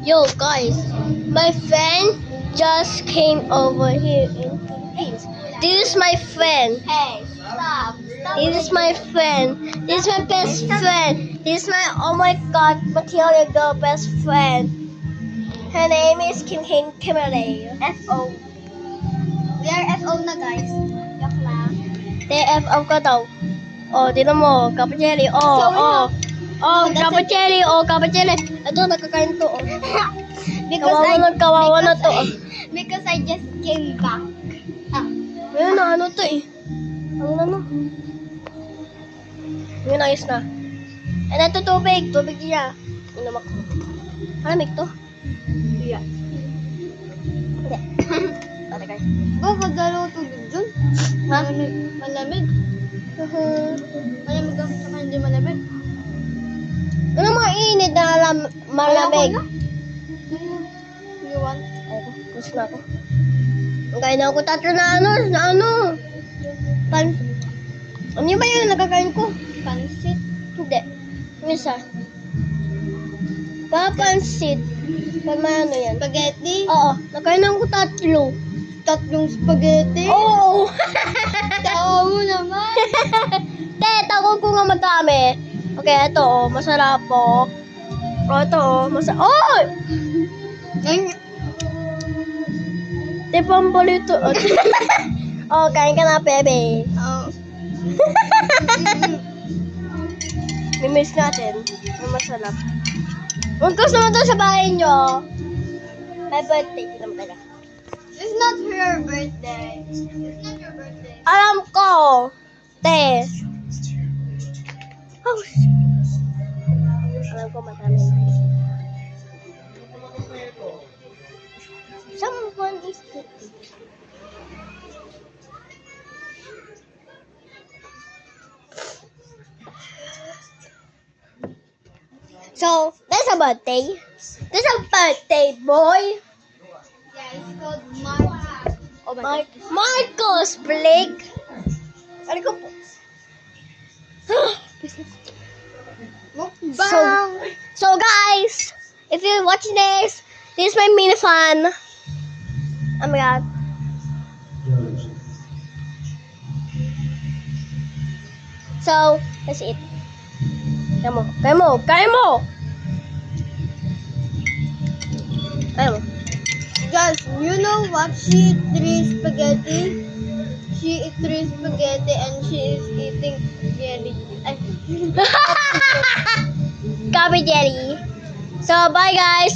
Yo guys, my friend just came over here in Philippines. This is my friend. Hey, stop. This is my friend. This is my best friend. This is my, oh my god, material girl best friend. Her name is Kimberly. FO. We are FO na guys. Yak lang. TFO ka daw. Oh, tinan mo, Kapacheli. Oh, So, oh. Oh, that's Kapacheli. Oh, Kapacheli. Ito, nakakain to. Oh. Kawawa na to. Because I just came back. Ayun na, ano to eh. Ano. Yun, ayos na. And ito tubig. Tubig niya. Inom ako. Malamig to. Yeah. Hindi. Pare kayo. Bakit dalawa tubig dun? Ha? Malamig. Malamig ako saka hindi malamig. Ano mga init na malamig? Ayoko na. You want? Ayoko. Gusto na ako. Kain na ako tatlo na ano. Ano ba yun nagkakain ko? Pansit. Hindi. Yung isa. Papansit. Pag may ano yan. Spaghetti. Oo. Nakain na ako tatlo. Tatlong spaghetti. Oo. Tawa mo naman. Tawag ko nga madami. Okay, ito oh. Masarap po. Oh, ito oh. Oh! Di pambalito. Oh, kain ka na, bebe. Oh. Mimiss natin. Ang masarap. Kung gusto mo to sa bahay nyo, my birthday. Alam ka na. It's not your birthday. It's not your birthday. Alam ko. Te. Oh, alam ko madami na. Someone is cooking. So, there's a birthday. There's a birthday boy. Yeah, it's called Mark. Oh my God. Marcos Blake. Ano ko po? Mukbang. So guys, if you're watching this is my mini fun. Oh my god. So, that's it. Kaya mo. Guys, you know what? She eat 3 spaghetti. She eat 3 spaghetti and she is eating jelly. Copy jelly. So, bye guys.